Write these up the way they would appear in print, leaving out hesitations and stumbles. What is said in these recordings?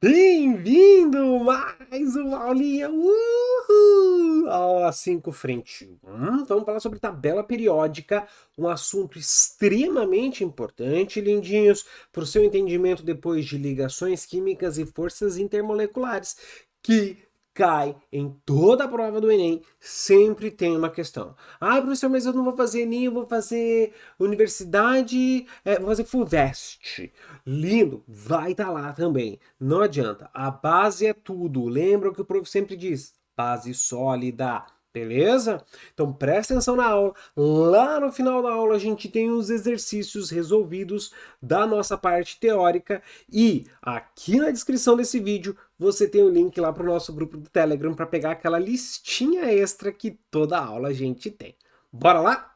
Bem-vindo! Mais uma aulinha! Uhul! Aula 5, frente 1. Vamos falar sobre tabela periódica, um assunto extremamente importante, lindinhos, para o seu entendimento depois de ligações químicas e forças intermoleculares, que cai em toda a prova do Enem, sempre tem uma questão. Ah, professor, mas eu não vou fazer Enem, eu vou fazer universidade, vou fazer FUVEST. Lindo, vai estar lá também. Não adianta. A base é tudo. Lembra o que o prof sempre diz? Base sólida. Beleza? Então presta atenção na aula. Lá no final da aula a gente tem os exercícios resolvidos da nossa parte teórica. E aqui na descrição desse vídeo você tem o link lá para o nosso grupo do Telegram para pegar aquela listinha extra que toda aula a gente tem. Bora lá?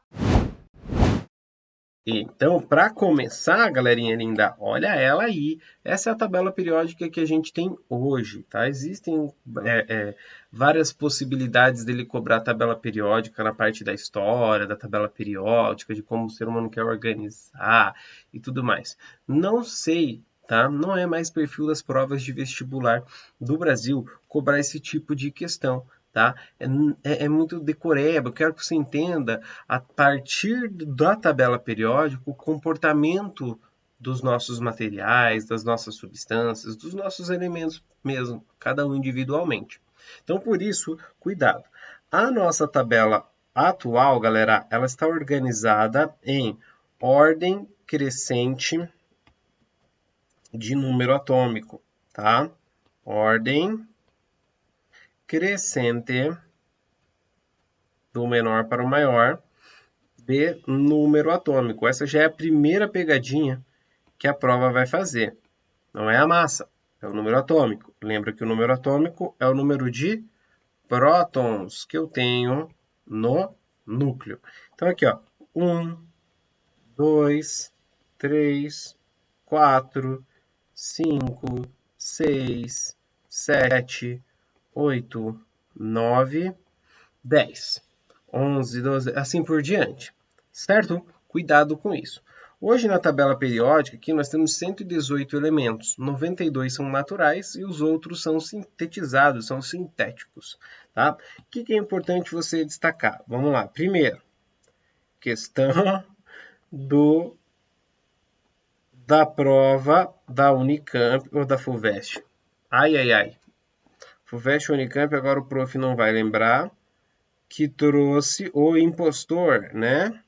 Então, para começar, galerinha linda, olha ela aí. Essa é a tabela periódica que a gente tem hoje, tá? Existem várias possibilidades dele cobrar a tabela periódica na parte da história, da tabela periódica, de como o ser humano quer organizar e tudo mais. Não sei, tá? Não é mais perfil das provas de vestibular do Brasil cobrar esse tipo de questão. Tá? É muito decoreba, eu quero que você entenda a partir da tabela periódica, o comportamento dos nossos materiais, das nossas substâncias, dos nossos elementos mesmo, cada um individualmente. Então, por isso, cuidado. A nossa tabela atual, galera, ela está organizada em ordem crescente de número atômico, tá? Ordem crescente do menor para o maior de número atômico. Essa já é a primeira pegadinha que a prova vai fazer. Não é a massa, é o número atômico. Lembra que o número atômico é o número de prótons que eu tenho no núcleo. Então aqui, ó, 1, 2, 3, 4, 5, 6, 7, 8, 9, 10, 11, 12, assim por diante, certo? Cuidado com isso. Hoje na tabela periódica aqui nós temos 118 elementos, 92 são naturais e os outros são sintetizados, são sintéticos, tá? O que é importante você destacar? Vamos lá. Primeiro, questão do da prova da Unicamp ou da FUVEST. Ai, ai, ai. FUVEST ou Unicamp, agora o prof não vai lembrar, que trouxe o impostor, né?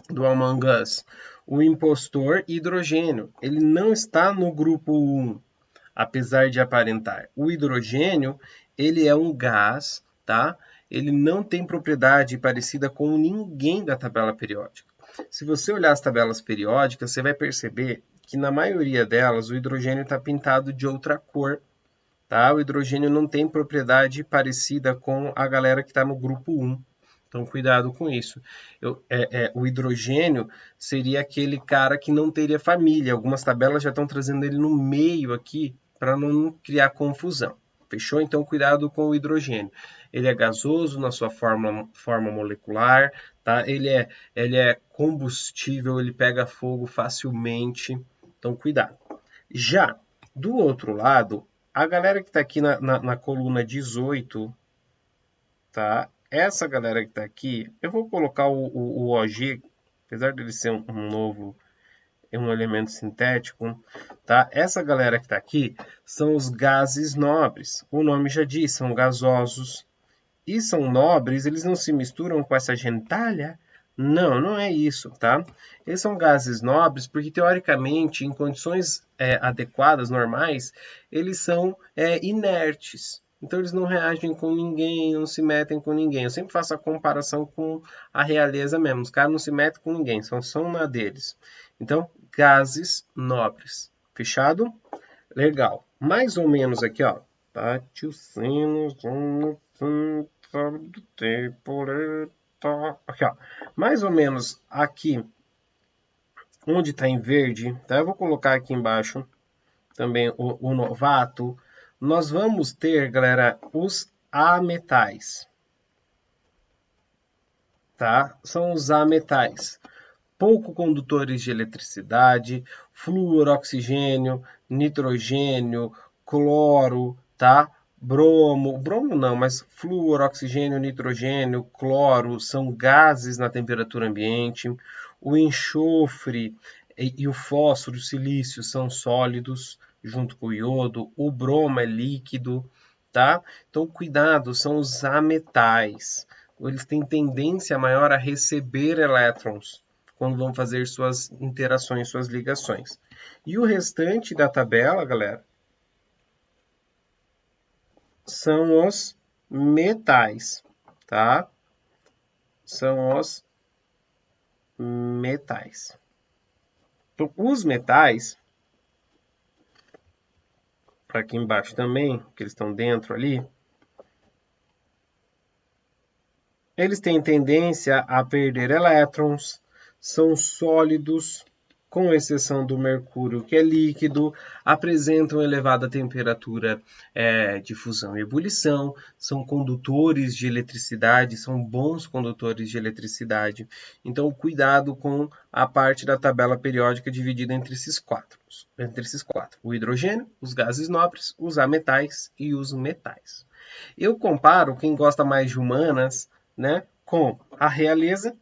Do Among Us. O impostor hidrogênio. Ele não está no grupo 1, apesar de aparentar. O hidrogênio, ele é um gás, tá? Ele não tem propriedade parecida com ninguém da tabela periódica. Se você olhar as tabelas periódicas, você vai perceber que na maioria delas o hidrogênio está pintado de outra cor. Tá? O hidrogênio não tem propriedade parecida com a galera que está no grupo 1. Então, cuidado com isso. O hidrogênio seria aquele cara que não teria família. Algumas tabelas já estão trazendo ele no meio aqui para não criar confusão. Fechou? Então, cuidado com o hidrogênio. Ele é gasoso na sua forma molecular, tá? Ele é combustível, ele pega fogo facilmente. Então, cuidado. Já do outro lado, a galera que está aqui na coluna 18, tá? Essa galera que está aqui, eu vou colocar o OG, apesar dele ser um novo, um elemento sintético, tá? Essa galera que está aqui são os gases nobres. O nome já diz, são gasosos. E são nobres, eles não se misturam com essa gentalha? Não, não é isso, tá? Eles são gases nobres porque, teoricamente, em condições adequadas, normais, eles são inertes. Então, eles não reagem com ninguém, não se metem com ninguém. Eu sempre faço a comparação com a realeza mesmo. Os caras não se metem com ninguém, são na deles. Então, gases nobres. Fechado? Legal. Mais ou menos aqui, ó. Bate o sino do tempo. Aqui, ó. Mais ou menos aqui, onde está em verde, tá? Eu vou colocar aqui embaixo também o novato. Nós vamos ter, galera, os ametais, tá? São os ametais. Pouco condutores de eletricidade, flúor, oxigênio, nitrogênio, cloro, tá? Bromo não, mas flúor, oxigênio, nitrogênio, cloro são gases na temperatura ambiente. O enxofre e o fósforo, o silício são sólidos, junto com o iodo. O bromo é líquido, tá? Então, cuidado, são os ametais. Eles têm tendência maior a receber elétrons quando vão fazer suas interações, suas ligações. E o restante da tabela, galera, são os metais, tá? São os metais. Então, os metais, aqui embaixo também, que eles estão dentro ali, eles têm tendência a perder elétrons, são sólidos, com exceção do mercúrio, que é líquido, apresentam elevada temperatura de fusão e ebulição, são condutores de eletricidade, são bons condutores de eletricidade. Então, cuidado com a parte da tabela periódica dividida entre esses quatro. O hidrogênio, os gases nobres, os ametais e os metais. Eu comparo, quem gosta mais de humanas, né, com a realeza.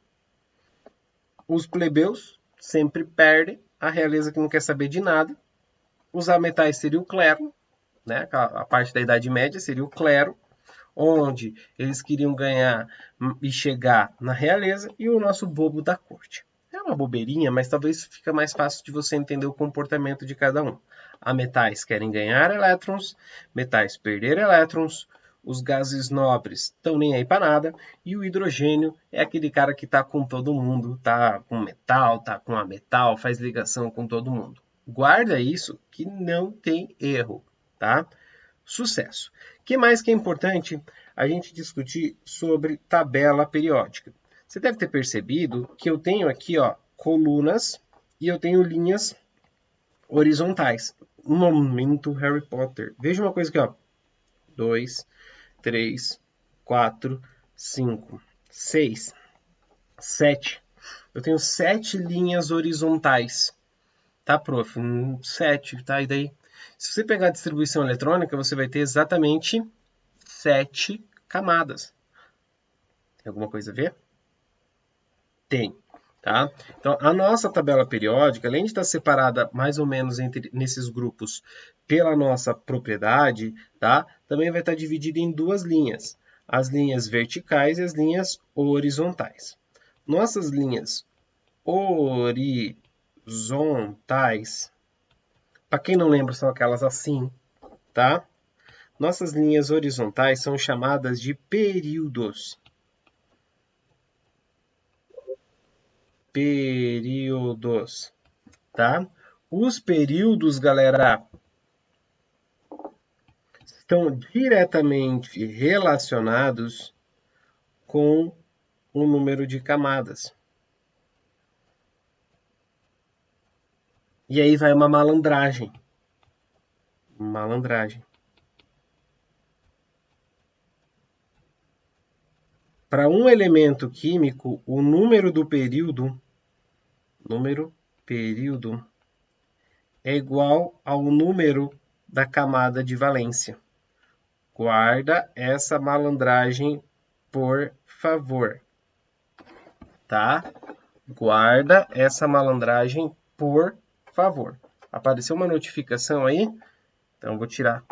Os plebeus sempre perdem, a realeza que não quer saber de nada. Os ametais seria o clero, né? A parte da Idade Média seria o clero, onde eles queriam ganhar e chegar na realeza, e o nosso bobo da corte. É uma bobeirinha, mas talvez fica mais fácil de você entender o comportamento de cada um. Ametais querem ganhar elétrons, metais perder elétrons, os gases nobres estão nem aí para nada, e o hidrogênio é aquele cara que está com todo mundo, tá com metal, tá com ametal, faz ligação com todo mundo. Guarda isso que não tem erro, tá? Sucesso. O que mais que é importante a gente discutir sobre tabela periódica? Você deve ter percebido que eu tenho aqui, ó, colunas e eu tenho linhas horizontais. Um momento, Harry Potter. Veja uma coisa aqui, ó. 2, 3, 4, 5, 6, 7. Eu tenho 7 linhas horizontais. Tá, prof? 7, tá? E daí? Se você pegar a distribuição eletrônica, você vai ter exatamente 7 camadas. Tem alguma coisa a ver? Tem. Tá? Então, a nossa tabela periódica, além de estar separada mais ou menos nesses grupos pela nossa propriedade, tá? Também vai estar dividida em duas linhas, as linhas verticais e as linhas horizontais. Nossas linhas horizontais, para quem não lembra, são aquelas assim, tá? Nossas linhas horizontais são chamadas de períodos. Períodos, tá? Os períodos, galera, estão diretamente relacionados com o número de camadas. E aí vai uma malandragem. Malandragem. Para um elemento químico, o número período é igual ao número da camada de valência. Guarda essa malandragem, por favor. Tá? Guarda essa malandragem, por favor. Apareceu uma notificação aí? Então, vou tirar.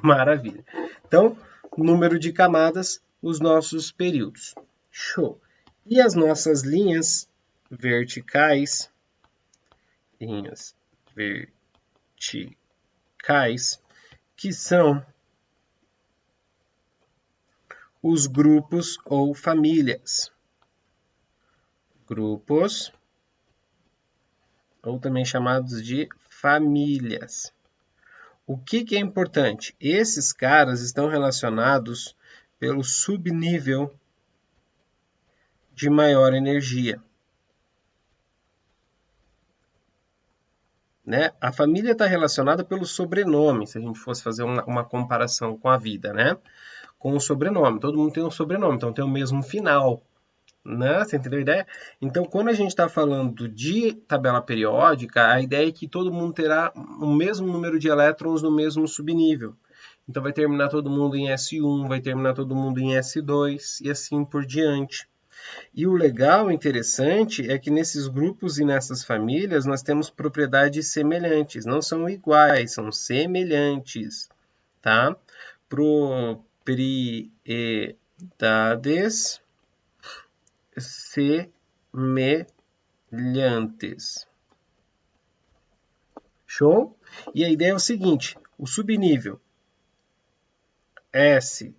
Maravilha. Então, número de camadas, os nossos períodos. Show. E as nossas linhas verticais, que são os grupos ou famílias. Grupos, ou também chamados de famílias. O que é importante? Esses caras estão relacionados pelo subnível de maior energia. Né? A família está relacionada pelo sobrenome, se a gente fosse fazer uma comparação com a vida, né? Com o sobrenome. Todo mundo tem um sobrenome, então tem o mesmo final. Né? Você entendeu a ideia? Então, quando a gente está falando de tabela periódica, a ideia é que todo mundo terá o mesmo número de elétrons no mesmo subnível. Então, vai terminar todo mundo em S1, vai terminar todo mundo em S2 e assim por diante. E o legal, interessante, é que nesses grupos e nessas famílias nós temos propriedades semelhantes. Não são iguais, são semelhantes, tá? Propriedades semelhantes. Show? E a ideia é o seguinte, o subnível S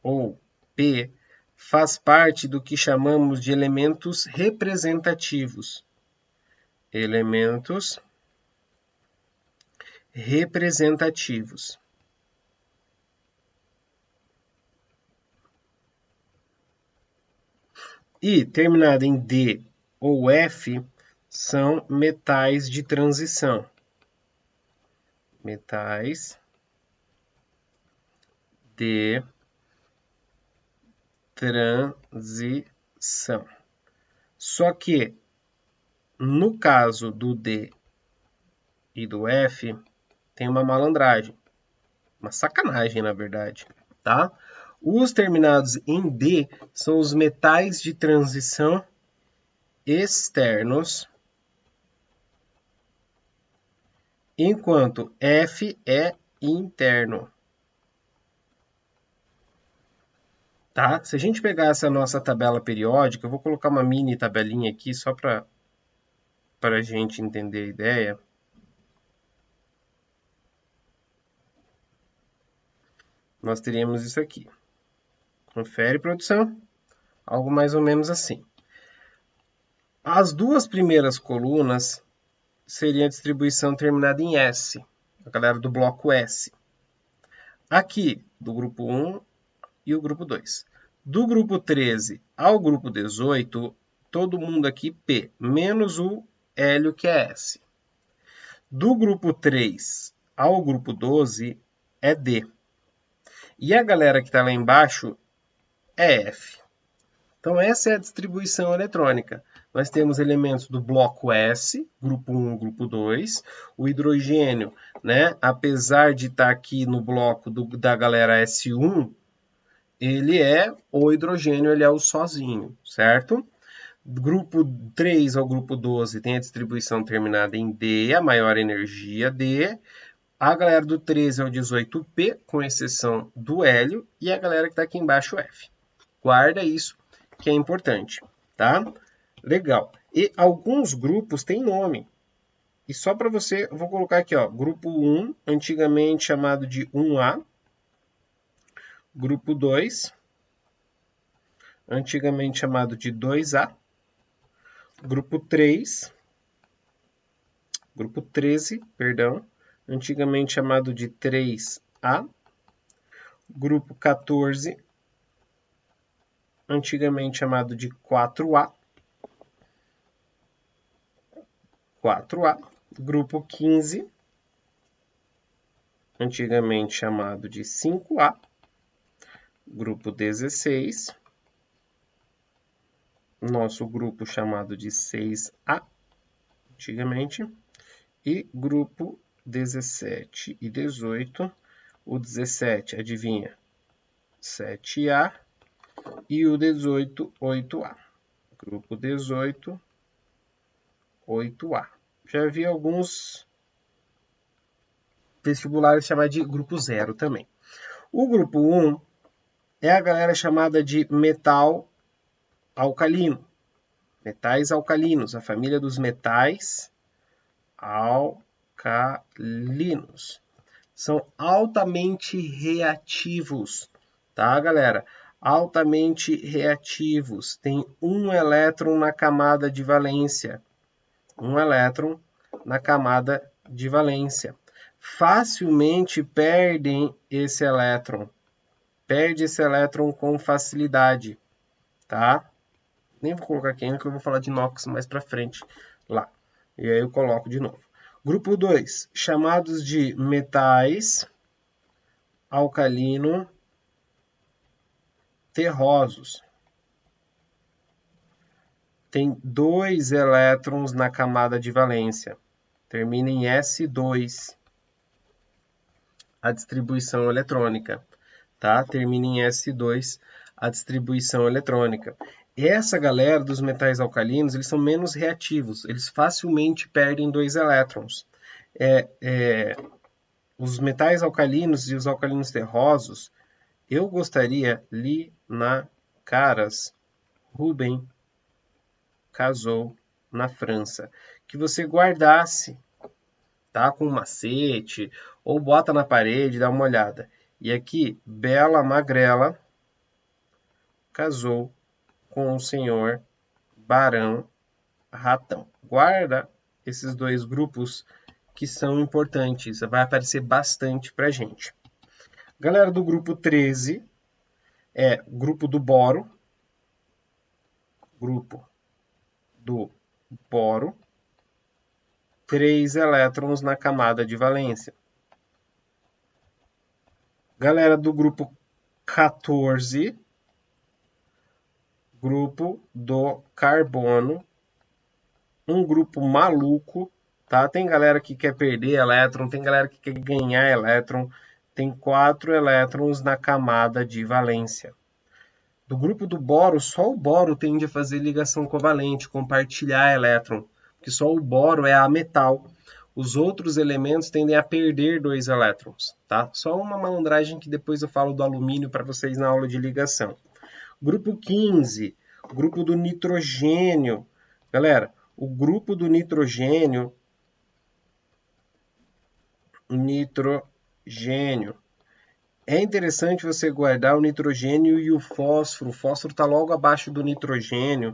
ou P faz parte do que chamamos de elementos representativos. Elementos representativos. E terminado em D ou F são metais de transição. Metais de transição. Só que no caso do D e do F, tem uma malandragem. Uma sacanagem, na verdade, tá? Os terminados em D são os metais de transição externos, enquanto F é interno. Tá? Se a gente pegar essa nossa tabela periódica, eu vou colocar uma mini tabelinha aqui só para a gente entender a ideia. Nós teríamos isso aqui. Confere, produção. Algo mais ou menos assim. As duas primeiras colunas seriam a distribuição terminada em S, a galera do bloco S. Aqui, do grupo 1 e o grupo 2. Do grupo 13 ao grupo 18, todo mundo aqui P, menos o hélio que é S. Do grupo 3 ao grupo 12 é D. E a galera que está lá embaixo é F. Então essa é a distribuição eletrônica. Nós temos elementos do bloco S, grupo 1, grupo 2. O hidrogênio, né, apesar de estar aqui no bloco da galera S1, ele é o hidrogênio, ele é o sozinho, certo? Grupo 3 ao grupo 12 tem a distribuição terminada em D, a maior energia D. A galera do 13 ao 18P, com exceção do hélio, e a galera que está aqui embaixo, F. Guarda isso, que é importante, tá? Legal. E alguns grupos têm nome. E só para você, eu vou colocar aqui, ó, grupo 1, antigamente chamado de 1A. Grupo 2, antigamente chamado de 2A. Grupo 3, grupo 13, perdão, antigamente chamado de 3A. Grupo 14, antigamente chamado de 4A. 4A. Grupo 15, antigamente chamado de 5A. Grupo 16, nosso grupo chamado de 6A, antigamente. E grupo 17 e 18, o 17, adivinha? 7A e o 18, 8A. Grupo 18, 8A. Já vi alguns vestibulares chamar de grupo 0 também. O grupo 1 é a galera chamada de metal alcalino. Metais alcalinos, a família dos metais alcalinos. São altamente reativos, tá, galera? Altamente reativos. Tem um elétron na camada de valência. Um elétron na camada de valência. Facilmente perdem esse elétron. Perde esse elétron com facilidade, tá? Nem vou colocar aqui ainda, que eu vou falar de inox mais para frente lá. E aí eu coloco de novo. Grupo 2, chamados de metais alcalino terrosos. tem 2 elétrons na camada de valência. Termina em S2. A distribuição eletrônica, tá? Termina em S2 a distribuição eletrônica. Essa galera dos metais alcalinos, eles são menos reativos, eles facilmente perdem 2 elétrons. Os metais alcalinos e os alcalinos terrosos, eu gostaria ali na Caras, Rubem casou na França, que você guardasse, tá? Com um macete, ou bota na parede, dá uma olhada. E aqui, Bela Magrela casou com o senhor Barão Ratão. Guarda esses 2 grupos que são importantes, vai aparecer bastante pra gente. Galera do grupo 13, grupo do boro. Grupo do boro. 3 elétrons na camada de valência. Galera do grupo 14, grupo do carbono, um grupo maluco, tá? Tem galera que quer perder elétron, tem galera que quer ganhar elétron, tem 4 elétrons na camada de valência. Do grupo do boro, só o boro tende a fazer ligação covalente, compartilhar elétron, porque só o boro é ametal. Os outros elementos tendem a perder 2 elétrons, tá? Só uma malandragem que depois eu falo do alumínio para vocês na aula de ligação. Grupo 15, grupo do nitrogênio. Galera, o grupo do nitrogênio, é interessante você guardar o nitrogênio e o fósforo. O fósforo está logo abaixo do nitrogênio.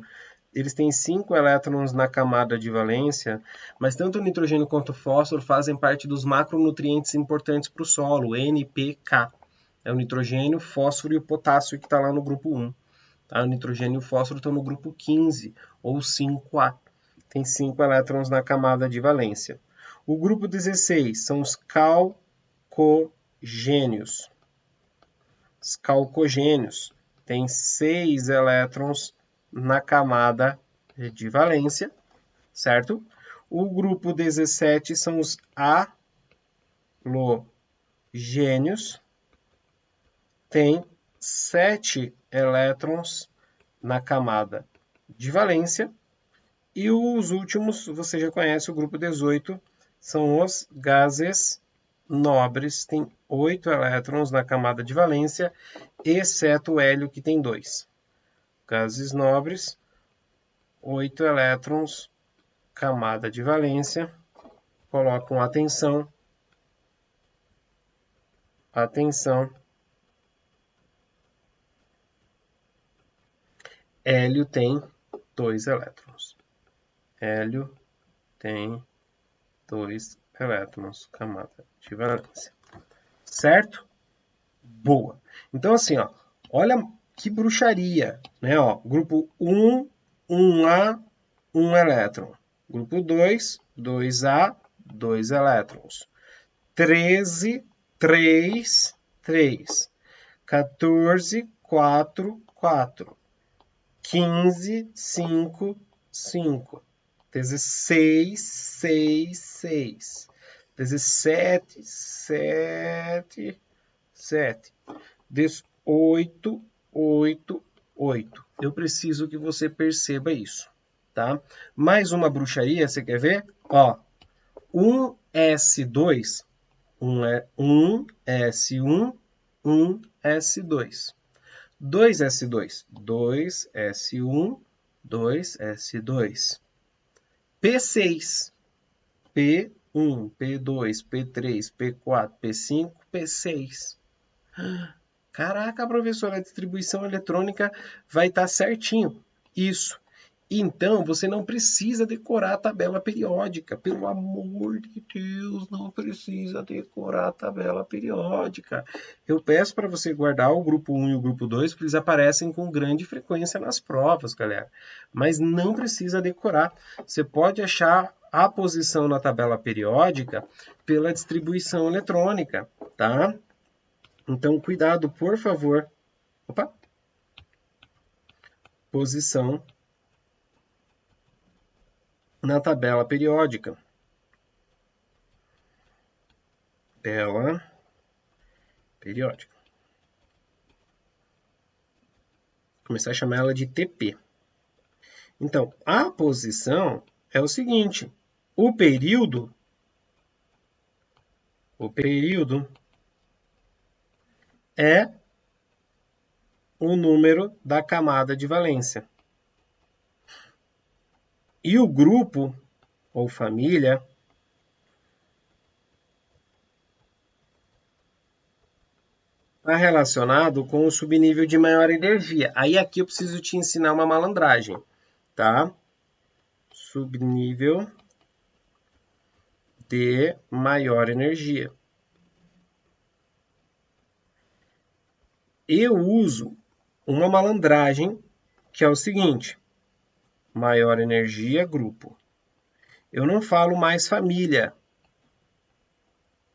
Eles têm 5 elétrons na camada de valência, mas tanto o nitrogênio quanto o fósforo fazem parte dos macronutrientes importantes para o solo, NPK. É o nitrogênio, o fósforo e o potássio que está lá no grupo 1. Tá? O nitrogênio e o fósforo estão no grupo 15, ou 5A. Tem 5 elétrons na camada de valência. O grupo 16 são os calcogênios. Os calcogênios têm 6 elétrons na camada de valência, certo? O grupo 17 são os halogênios, tem 7 elétrons na camada de valência. E os últimos, você já conhece, o grupo 18, são os gases nobres, tem 8 elétrons na camada de valência, exceto o hélio, que tem 2. Gases nobres, 8 elétrons, camada de valência. Colocam atenção. Atenção. Hélio tem 2 elétrons. Hélio tem 2 elétrons, camada de valência. Certo? Boa. Então, assim, ó, olha que bruxaria, né? Ó, grupo 1, 1A, 1 elétron. Grupo 2, 2A, 2 elétrons. 13, 3, 3. 14, 4, 4. 15, 5, 5. 16, 6, 6. 17, 7, 7. 18, 8, 8. Eu preciso que você perceba isso, tá? Mais uma bruxaria, você quer ver? Ó, 1S2, 1S1, 1S2. 2S2, 2S1, 2S2. P6, P1, P2, P3, P4, P5, P6. Caraca, professor, a distribuição eletrônica vai estar certinho. Isso. Então, você não precisa decorar a tabela periódica. Pelo amor de Deus, não precisa decorar a tabela periódica. Eu peço para você guardar o grupo 1 e o grupo 2, porque eles aparecem com grande frequência nas provas, galera. Mas não precisa decorar. Você pode achar a posição na tabela periódica pela distribuição eletrônica, tá? Então, cuidado, por favor. Opa! Posição na tabela periódica. Tabela periódica. Vou começar a chamar ela de TP. Então, a posição é o seguinte: o período é o número da camada de valência. E o grupo, ou família, está relacionado com o subnível de maior energia. Aí aqui eu preciso te ensinar uma malandragem, tá? Subnível de maior energia. Eu uso uma malandragem que é o seguinte: maior energia, grupo. Eu não falo mais família,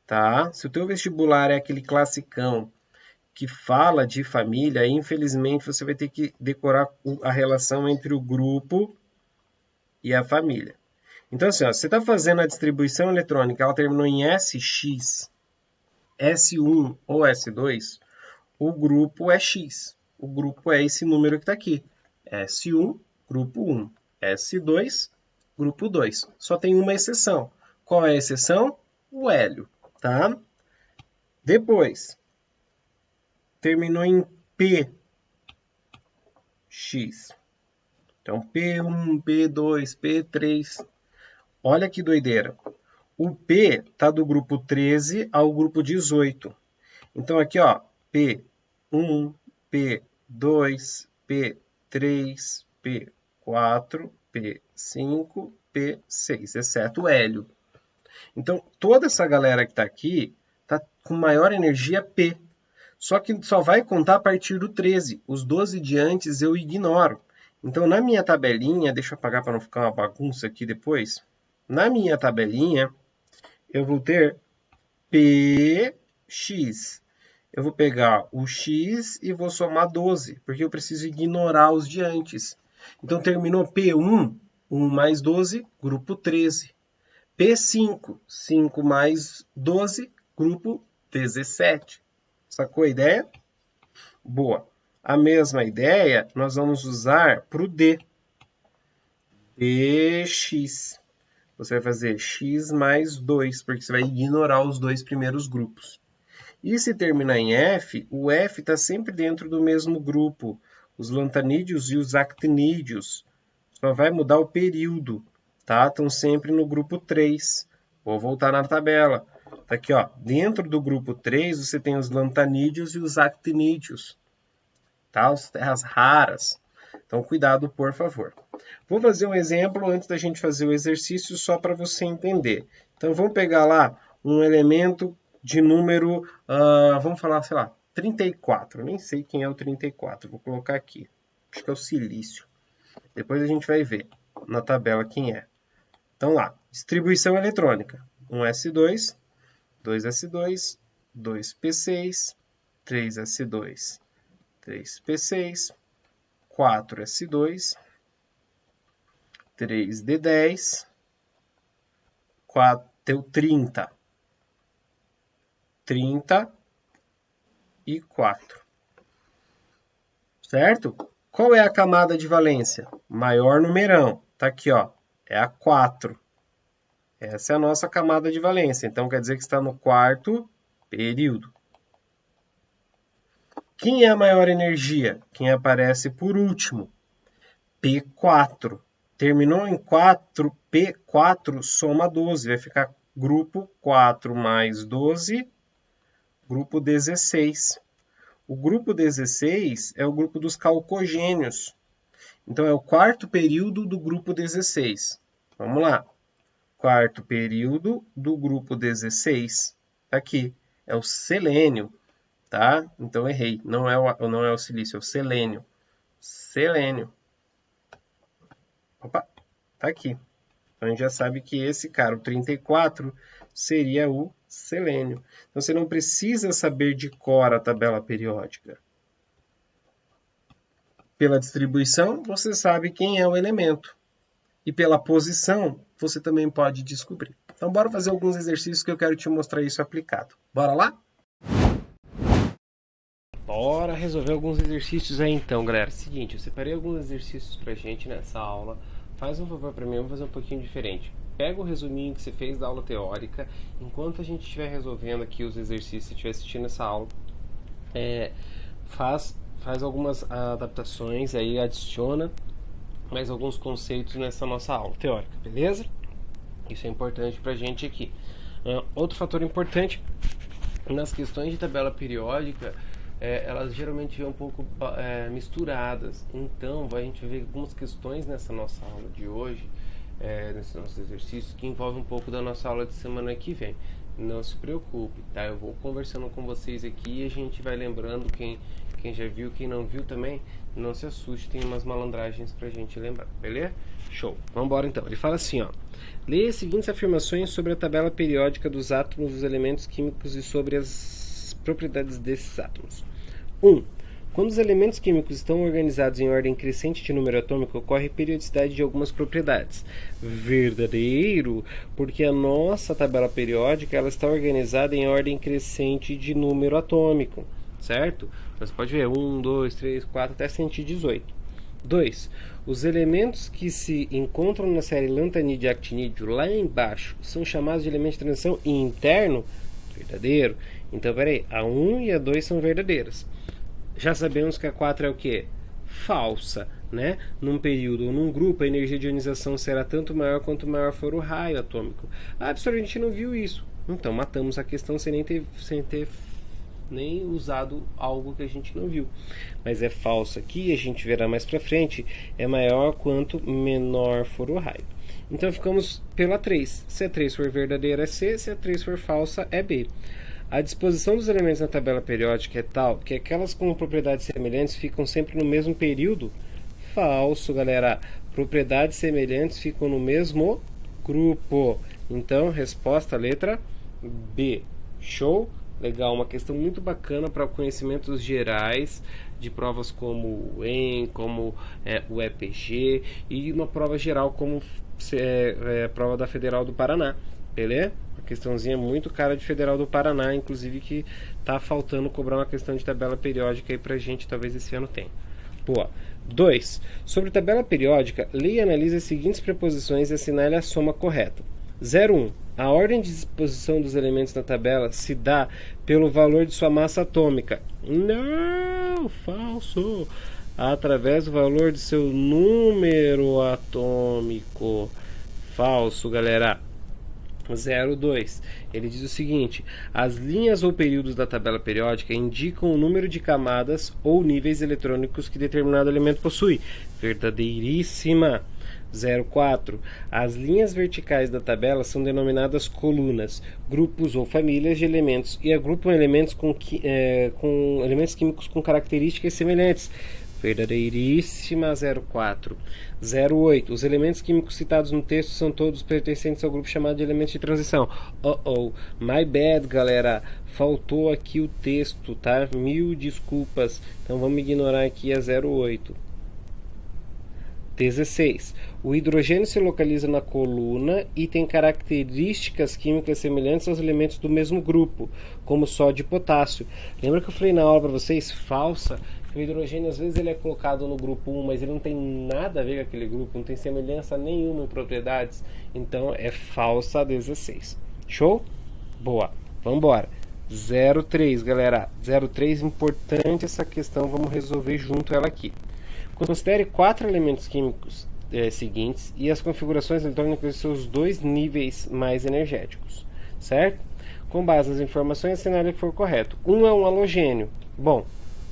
tá? Se o teu vestibular é aquele classicão que fala de família, infelizmente você vai ter que decorar a relação entre o grupo e a família. Então, assim, ó, você está fazendo a distribuição eletrônica, ela terminou em SX, S1 ou S2, o grupo é X. O grupo é esse número que está aqui. S1, grupo 1. S2, grupo 2. Só tem uma exceção. Qual é a exceção? O hélio, tá? Depois, terminou em PX. Então, P1, P2, P3. Olha que doideira. O P está do grupo 13 ao grupo 18. Então, aqui, ó, P1, P2, P3, P4, P5, P6, exceto o hélio. Então, toda essa galera que está aqui está com maior energia P. Só que só vai contar a partir do 13. Os 12 de antes eu ignoro. Então, na minha tabelinha, deixa eu apagar para não ficar uma bagunça aqui depois. Na minha tabelinha, eu vou ter PX. Eu vou pegar o X e vou somar 12, porque eu preciso ignorar os de antes. Então, terminou P1, 1 mais 12, grupo 13. P5, 5 mais 12, grupo 17. Sacou a ideia? Boa. A mesma ideia nós vamos usar para o D. Dx. Você vai fazer x mais 2, porque você vai ignorar os dois primeiros grupos. E se terminar em F, o F está sempre dentro do mesmo grupo. Os lantanídeos e os actinídeos. Só vai mudar o período, tá? Estão sempre no grupo 3. Vou voltar na tabela. Tá aqui, ó. Dentro do grupo 3, você tem os lantanídeos e os actinídeos, tá? As terras raras. Então, cuidado, por favor. Vou fazer um exemplo antes da gente fazer o exercício, só para você entender. Então, vamos pegar lá um elemento de número, vamos falar, sei lá, 34. Nem sei quem é o 34, vou colocar aqui. Acho que é o silício. Depois a gente vai ver na tabela quem é. Então, lá, distribuição eletrônica. 1s2, 2s2, 2p6, 3s2, 3p6, 4s2, 3d10, 30. 30 e 4. Certo? Qual é a camada de valência? Maior numerão. Tá aqui, ó. É a 4. Essa é a nossa camada de valência. Então, quer dizer que está no quarto período. Quem é a maior energia? Quem aparece por último. P4. Terminou em 4, P4 soma 12. Vai ficar grupo 4 mais 12, grupo 16. O grupo 16 é o grupo dos calcogênios. Então, é o quarto período do grupo 16. Vamos lá. Quarto período do grupo 16. Aqui, é o selênio, tá? Então, errei. Não é o silício, é o selênio. Selênio. Opa, tá aqui. Então, a gente já sabe que esse cara, o 34, seria o selênio. Então, você não precisa saber de cor a tabela periódica. Pela distribuição, você sabe quem é o elemento. e pela posição, você também pode descobrir. Então, bora fazer alguns exercícios que eu quero te mostrar isso aplicado. Bora lá? Bora resolver alguns exercícios aí então, galera. Seguinte, eu separei alguns exercícios pra gente nessa aula. Faz um favor pra mim, vamos fazer um pouquinho diferente. Pega o resuminho que você fez da aula teórica. Enquanto a gente estiver resolvendo aqui os exercícios, se estiver assistindo essa aula, faz algumas adaptações aí, adiciona mais alguns conceitos nessa nossa aula teórica, beleza? Isso é importante pra gente aqui. Outro fator importante, nas questões de tabela periódica, elas geralmente vêm um pouco misturadas. Então, a gente vai ver algumas questões nessa nossa aula de hoje, nesse nosso exercício, que envolve um pouco da nossa aula de semana que vem. Não se preocupe, tá? Eu vou conversando com vocês aqui e a gente vai lembrando quem já viu, quem não viu também, não se assuste, tem umas malandragens pra gente lembrar, beleza? Show! Vamos embora então. Ele fala assim, ó. Leia as seguintes afirmações sobre a tabela periódica dos átomos, dos elementos químicos e sobre as propriedades desses átomos. 1. Quando os elementos químicos estão organizados em ordem crescente de número atômico, ocorre periodicidade de algumas propriedades. Verdadeiro, porque a nossa tabela periódica ela está organizada em ordem crescente de número atômico, certo? Você pode ver 1, 2, 3, 4 até 118. 2. Os elementos que se encontram na série lantanídeo e actinídeo lá embaixo são chamados de elementos de transição interno? Verdadeiro. Então, peraí, a 1 e a 2 são verdadeiras. Já sabemos que a 4 é o quê? Falsa, né? Num período ou num grupo, a energia de ionização será tanto maior quanto maior for o raio atômico. Ah, professor, a gente não viu isso. Então, matamos a questão sem ter usado algo que a gente não viu. Mas é falso aqui, a gente verá mais pra frente, é maior quanto menor for o raio. Então ficamos pela 3. Se a 3 for verdadeira é C, se a 3 for falsa é B. A disposição dos elementos na tabela periódica é tal que aquelas com propriedades semelhantes ficam sempre no mesmo período? Falso, galera. Propriedades semelhantes ficam no mesmo grupo. Então, resposta letra B. Show? Legal, uma questão muito bacana para conhecimentos gerais de provas como o EM, como o EPG e uma prova geral como a prova da Federal do Paraná, beleza? Uma questãozinha muito cara de Federal do Paraná, inclusive que tá faltando cobrar uma questão de tabela periódica aí pra gente, talvez esse ano tenha. Boa. 2. Sobre tabela periódica, leia e analise as seguintes preposições e assinale a soma correta. 01. A ordem de disposição dos elementos na tabela se dá pelo valor de sua massa atômica. Não, falso. Através do valor de seu número atômico. Falso, galera. 02. Ele diz o seguinte: as linhas ou períodos da tabela periódica indicam o número de camadas ou níveis eletrônicos que determinado elemento possui. Verdadeiríssima. 04. As linhas verticais da tabela são denominadas colunas, grupos ou famílias de elementos e agrupam elementos com elementos químicos com características semelhantes. Verdadeiríssima. 04. 08. Os elementos químicos citados no texto são todos pertencentes ao grupo chamado de elementos de transição. My bad, galera. Faltou aqui o texto, tá? Mil desculpas. Então vamos ignorar aqui a 08. 16. O hidrogênio se localiza na coluna e tem características químicas semelhantes aos elementos do mesmo grupo, como sódio e potássio. Lembra que eu falei na aula para vocês, falsa, que o hidrogênio às vezes ele é colocado no grupo 1, mas ele não tem nada a ver com aquele grupo, não tem semelhança nenhuma em propriedades, então é falsa 16. Show? Boa. Vamos embora. 03, galera. 03, importante essa questão, vamos resolver junto ela aqui. Considere 4 elementos químicos seguintes e as configurações eletrônicas de seus 2 níveis mais energéticos, certo? Com base nas informações, assinale que for correto. 1 é um halogênio. Bom,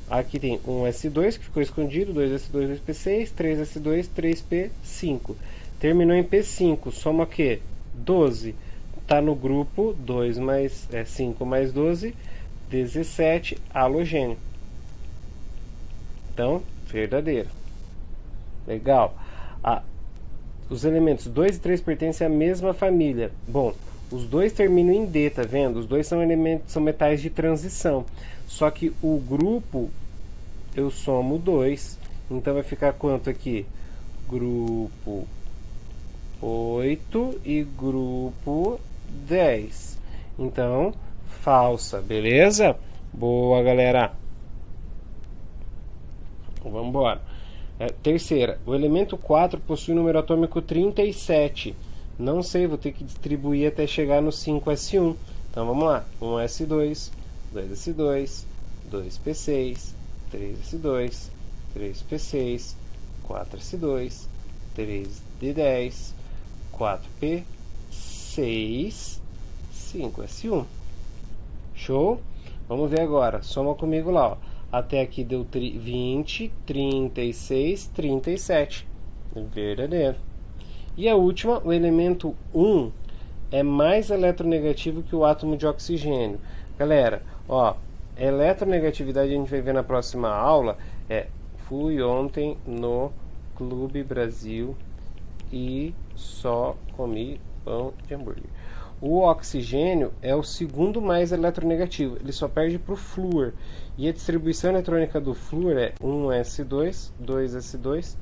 aqui tem 1s2 que ficou escondido, 2s2, 2p6, 3s2, 3p5. Terminou em p5, soma o quê? 12. Está no grupo 2 mais 5 mais 12, 17, halogênio. Então, verdadeiro. Legal. Os elementos 2 e 3 pertencem à mesma família. Bom, os dois terminam em D, tá vendo? Os dois são metais de transição. Só que o grupo eu somo 2. Então vai ficar quanto aqui? Grupo 8 e grupo 10. Então, falsa, beleza? Boa, galera. Vamos embora. Terceira, o elemento 4 possui número atômico 37. Não sei, vou ter que distribuir até chegar no 5s1. Então vamos lá. 1s2, 2s2, 2p6, 3s2, 3p6, 4s2, 3d10, 4p6, 5s1. Show? Vamos ver agora. Soma comigo lá, ó. Até aqui deu 20, 36, 37. Verdadeiro. E a última, o elemento 1 é mais eletronegativo que o átomo de oxigênio. Galera, ó, eletronegatividade a gente vai ver na próxima aula. Fui ontem no Clube Brasil e só comi pão de hambúrguer. O oxigênio é o segundo mais eletronegativo, ele só perde para o flúor. E a distribuição eletrônica do flúor é 1s2, 2s2,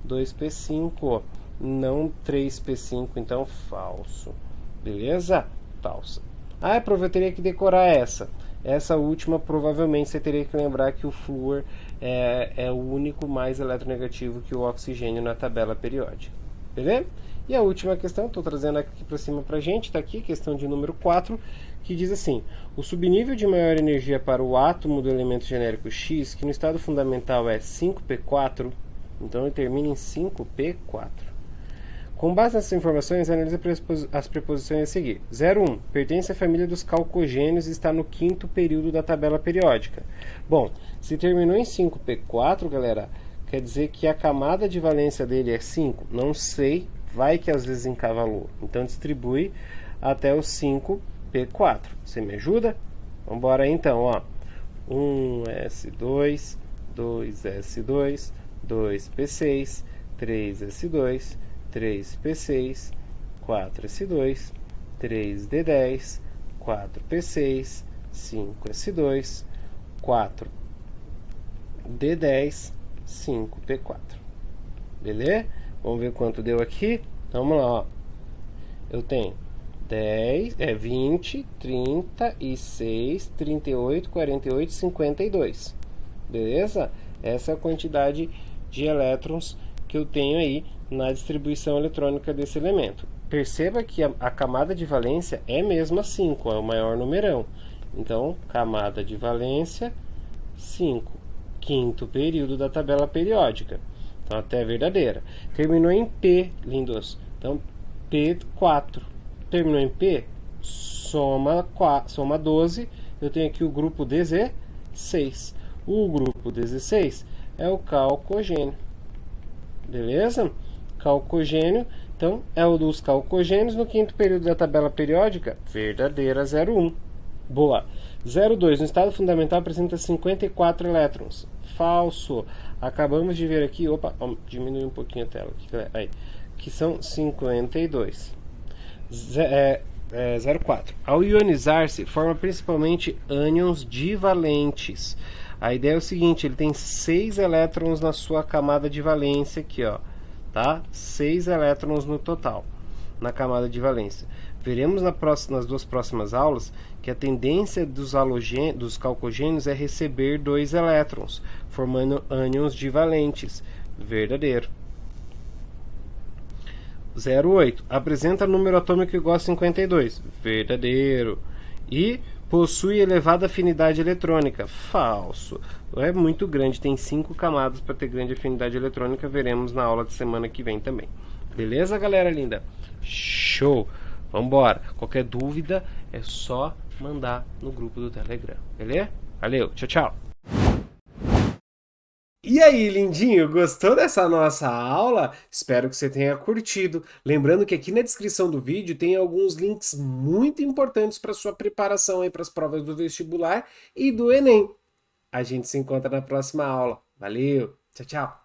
2p5, não 3p5, então falso. Beleza? Falsa. Ah, prova, eu teria que decorar essa. Essa última, provavelmente, você teria que lembrar que o flúor é o único mais eletronegativo que o oxigênio na tabela periódica. Beleza? E a última questão, estou trazendo aqui para cima para a gente, está aqui, questão de número 4, que diz assim: o subnível de maior energia para o átomo do elemento genérico X, que no estado fundamental é 5p4, então ele termina em 5p4. Com base nessas informações, analise as preposições a seguir. 01. Pertence à família dos calcogênios e está no quinto período da tabela periódica. Bom, se terminou em 5p4, galera, quer dizer que a camada de valência dele é 5? Não sei, vai que às vezes encavalou. Então distribui até o 5p4. Você me ajuda? Vamos embora aí então, ó. 1s2, 2s2, 2p6, 3s2, 3p6, 4s2, 3d10, 4p6, 5s2, 4d10, 5p4. Beleza? Vamos ver quanto deu aqui. Então, vamos lá, ó. Eu tenho 20, 36, 38, 48, 52. Beleza? Essa é a quantidade de elétrons que eu tenho aí na distribuição eletrônica desse elemento. Perceba que a camada de valência é mesmo a 5, é o maior numerão. Então, camada de valência, 5. Quinto período da tabela periódica. Então, até verdadeira. Terminou em P, lindos. Então, P4. Terminou em P, soma 12. Eu tenho aqui o grupo 16. O grupo 16 é o calcogênio. Beleza? Calcogênio, então, é o dos calcogênios no quinto período da tabela periódica. Verdadeira, 01. Boa. 02. No estado fundamental apresenta 54 elétrons. Falso. Acabamos de ver aqui, opa, diminui um pouquinho a tela, aí, que são 52. 04. Ao ionizar-se, forma principalmente ânions divalentes. A ideia é o seguinte, ele tem 6 elétrons na sua camada de valência aqui, ó, tá? 6 elétrons no total, na camada de valência. Veremos nas duas próximas aulas que a tendência dos calcogênios é receber 2 elétrons, formando ânions divalentes. Verdadeiro. 08. Apresenta número atômico igual a 52. Verdadeiro. E possui elevada afinidade eletrônica. Falso. É muito grande, tem 5 camadas para ter grande afinidade eletrônica. Veremos na aula de semana que vem também. Beleza, galera linda? Show! Vambora! Qualquer dúvida é só mandar no grupo do Telegram. Beleza? Valeu, tchau, tchau! E aí, lindinho, gostou dessa nossa aula? Espero que você tenha curtido. Lembrando que aqui na descrição do vídeo tem alguns links muito importantes para sua preparação aí para as provas do vestibular e do Enem. A gente se encontra na próxima aula. Valeu, tchau, tchau!